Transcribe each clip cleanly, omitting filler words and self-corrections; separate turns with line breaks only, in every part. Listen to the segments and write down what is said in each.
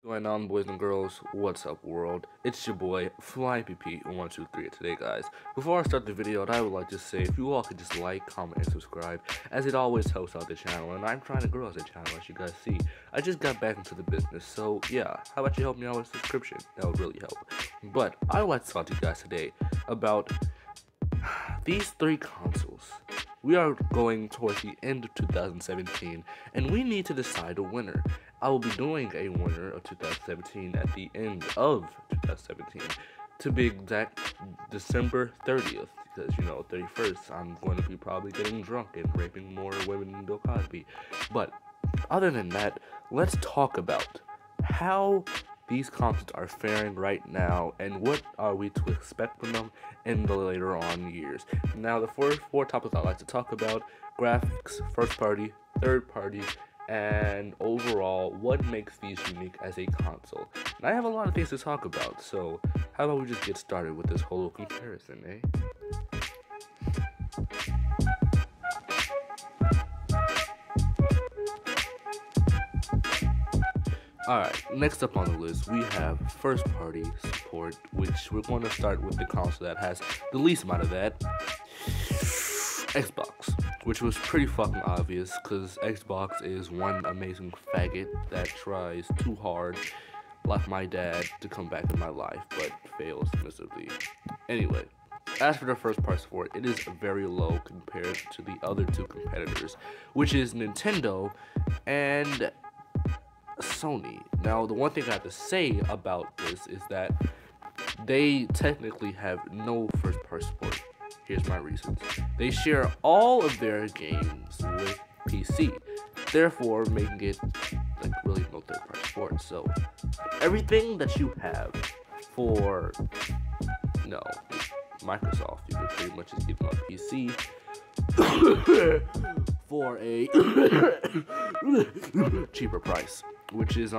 Going on, boys and girls? What's up, world? It's your boy FlyPP123 today, guys. Before I start the video, I would like to say if you all could just like, comment, and subscribe, as it always helps out the channel, and I'm trying to grow as a channel, as you guys see. I just got back into the business, so yeah, how about you help me out with a subscription? That would really help. But I would like to talk to you guys today about these three consoles. We are going towards the end of 2017, and we need to decide a winner. I will be doing a winner of 2017 at the end of 2017. To be exact, December 30th, because, 31st, I'm going to be probably getting drunk and raping more women than Bill Cosby. But, other than that, let's talk about how these consoles are faring right now, and what are we to expect from them in the later on years. Now, the four topics I'd like to talk about: graphics, first party, third party, and overall, what makes these unique as a console. And I have a lot of things to talk about, so how about we just get started with this whole comparison, eh? Alright, next up on the list, we have first party support, which we're going to start with the console that has the least amount of that, Xbox, which was pretty fucking obvious, because Xbox is one amazing faggot that tries too hard, like my dad, to come back in my life, but fails miserably. Anyway, as for the first party support, it is very low compared to the other two competitors, which is Nintendo and Sony. Now, the one thing I have to say about this is that they technically have no first party support. Here's my reasons. They share all of their games with PC, therefore making it like really no third party support. So everything that you have for Microsoft, you could pretty much just give them a PC for a cheaper price, which is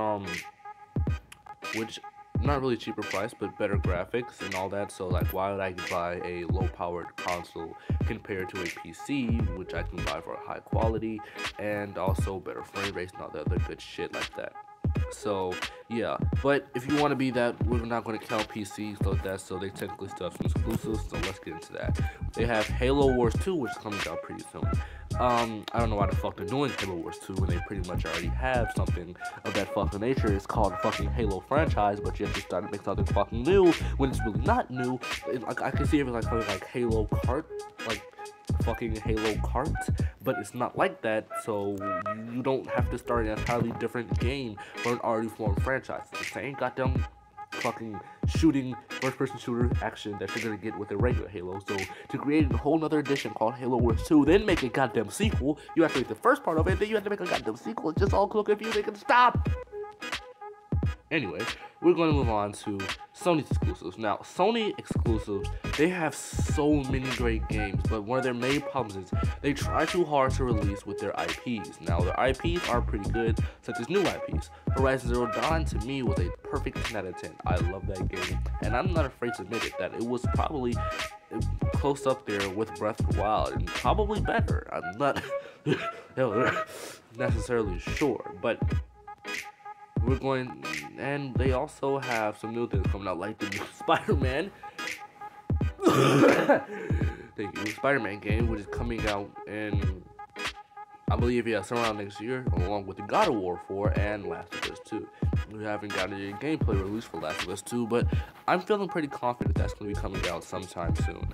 not really cheaper price, but better graphics and all that. So like, why would I buy a low powered console compared to a PC, which I can buy for high quality and also better frame rates and all the other good shit like that. So yeah, but if you want to be that, we're not going to count PCs like that, so they technically still have some exclusives, so let's get into that. They have Halo Wars 2, which is coming out pretty soon. I don't know why the fuck they're doing Halo Wars 2 when they pretty much already have something of that fucking nature. It's called fucking Halo franchise, but you have to start to make something fucking new when it's really not new. I can see it like something like Halo Kart, like fucking Halo Kart, but it's not like that, so you don't have to start an entirely different game for an already formed franchise. It's the same goddamn fucking shooting, first-person shooter action that you're gonna get with a regular Halo. So to create a whole nother edition called Halo Wars 2, then make a goddamn sequel, you have to make the first part of it, then you have to make a goddamn sequel. It's just all so confusing. They can stop. Anyway, we're going to move on to Sony's exclusives. Now, Sony exclusives, they have so many great games, but one of their main problems is they try too hard to release with their IPs. Now, their IPs are pretty good, such as new IPs. Horizon Zero Dawn, to me, was a perfect 10 out of 10. I love that game, and I'm not afraid to admit it, that it was probably close up there with Breath of the Wild, and probably better. I'm not necessarily sure, but we're going, and they also have some new things coming out, like the new Spider-Man. Thank you, Spider-Man game, which is coming out in, I believe, sometime next year, along with the God of War 4 and Last of Us 2. We haven't gotten any gameplay release for Last of Us 2, but I'm feeling pretty confident that's going to be coming out sometime soon.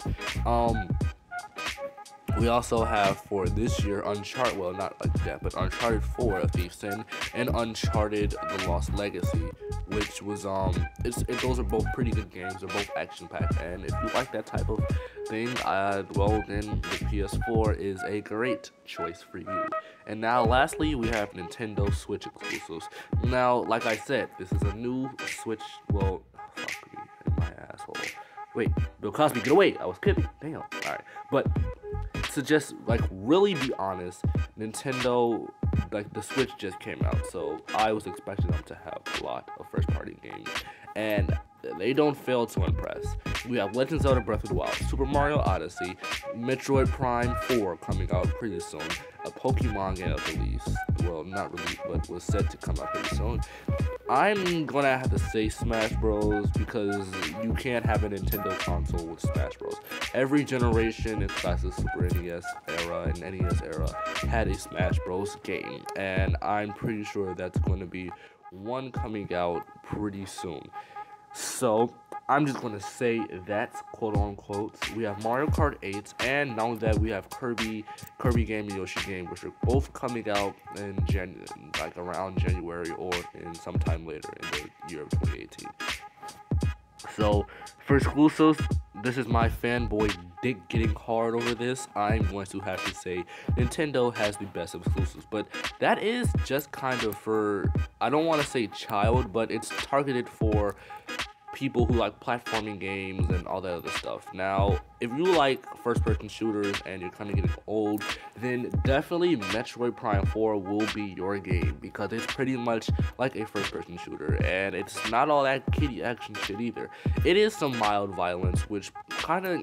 We also have for this year Uncharted, well, not like that, but Uncharted 4: A Thief's End and Uncharted: The Lost Legacy, which was those are both pretty good games. They're both action-packed, and if you like that type of thing, well, then the PS4 is a great choice for you. And now, lastly, we have Nintendo Switch exclusives. Now, like I said, this is a new Switch. Well, fuck me in my asshole. Wait, Bill Cosby, get away! I was kidding. Damn. All right, but to just like really be honest, Nintendo, like the Switch just came out, so I was expecting them to have a lot of first party games, and they don't fail to impress. We have Legend of Zelda Breath of the Wild, Super Mario Odyssey, Metroid Prime 4 coming out pretty soon, a Pokemon game at release, well, not released, but was set to come out pretty soon, I'm gonna have to say Smash Bros. Because you can't have a Nintendo console with Smash Bros. Every generation in the Super NES era and NES era had a Smash Bros. Game, and I'm pretty sure that's going to be one coming out pretty soon. So I'm just gonna say that's quote unquote. We have Mario Kart 8, and not only that, we have Kirby Game and Yoshi Game, which are both coming out in like around January or in sometime later in the year of 2018. So for exclusives, this is my fanboy dick getting hard over this. I'm going to have to say Nintendo has the best exclusives, but that is just kind of for, I don't want to say child, but it's targeted for people who like platforming games and all that other stuff. Now, if you like first-person shooters and you're kind of getting old, then definitely Metroid Prime 4 will be your game because it's pretty much like a first-person shooter, and it's not all that kiddie action shit either. It is some mild violence, which kind of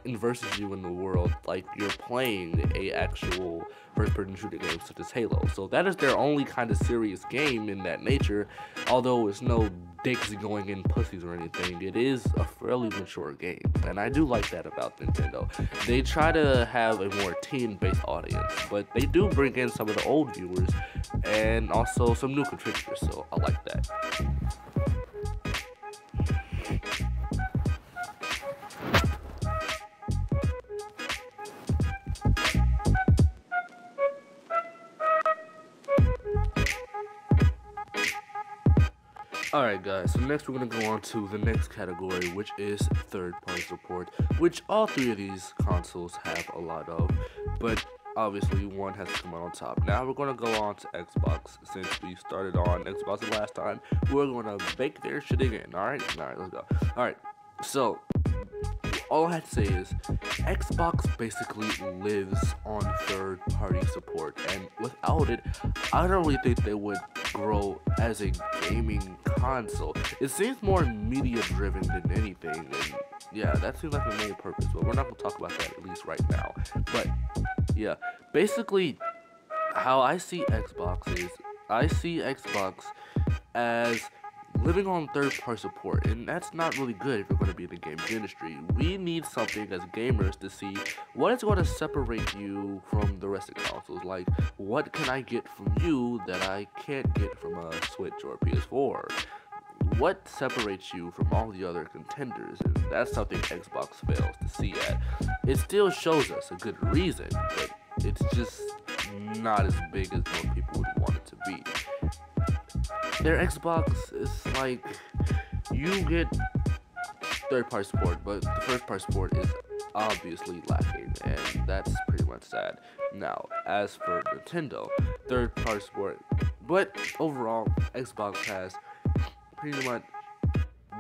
immerses you in the world like you're playing a actual first-person shooter game such as Halo. So that is their only kind of serious game in that nature, although it's no dicks going in pussies or anything. It is a fairly mature game, and I do like that about Nintendo. They try to have a more teen-based audience, but they do bring in some of the old viewers and also some new contributors, so I like that. Alright guys, so next we're going to go on to the next category, which is third-party support, which all three of these consoles have a lot of, but obviously one has to come out on top. Now we're going to go on to Xbox. Since we started on Xbox the last time, we're going to bake their shit again. Alright, let's go. Alright, so all I have to say is Xbox basically lives on third-party support, and without it, I don't really think they would grow as a gaming console. It seems more media-driven than anything, and yeah, that seems like the main purpose, but we're not going to talk about that at least right now. But yeah, basically, how I see Xbox is, I see Xbox as living on third-party support, and that's not really good if you're going to be in the gaming industry. We need something as gamers to see what is going to separate you from the rest of the consoles. Like, what can I get from you that I can't get from a Switch or a PS4? What separates you from all the other contenders? And that's something Xbox fails to see at. It still shows us a good reason, but it's just not as big as most people would want it to be. Their Xbox is like, you get third-party support, but the first-party support is obviously lacking, and that's pretty much sad. Now, as for Nintendo, third-party support, but overall, Xbox has pretty much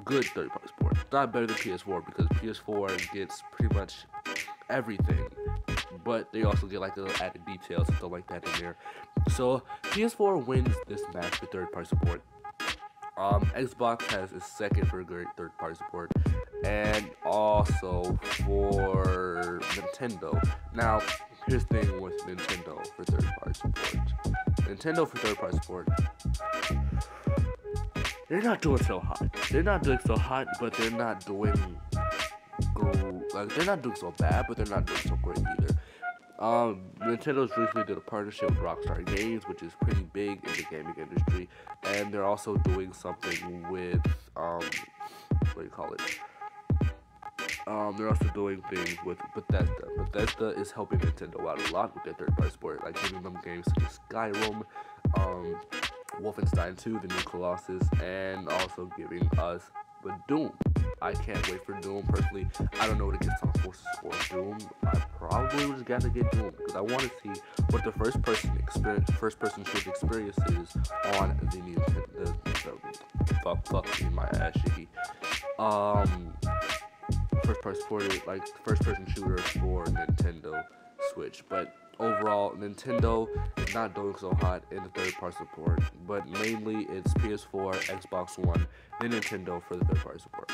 good third-party support. It's not better than PS4, because PS4 gets pretty much everything, but they also get like little added details and stuff like that in there. So PS4 wins this match for third-party support. Xbox has a second for great third-party support, and also for Nintendo. Now, here's the thing with Nintendo for third-party support. Nintendo for third-party support, they're not doing so hot. They're not doing so hot, but they're not doing they're not doing so bad, but they're not doing so great either. Nintendo's recently did a partnership with Rockstar Games, which is pretty big in the gaming industry, and they're also doing something with, what do you call it? They're also doing things with Bethesda. Bethesda is helping Nintendo out a lot with their third-party support, like giving them games such as Skyrim, Wolfenstein 2, the new Colossus, and also giving us the Doom. I can't wait for Doom personally. I don't know what it gets on forces for Doom. I probably just gotta get Doom because I want to see what the first-person shooter experience is on the new fuck me, my ass shaky. First-person shooter for Nintendo Switch, but overall, Nintendo is not doing so hot in the third-party support, but mainly it's PS4, Xbox One, then Nintendo for the third-party support.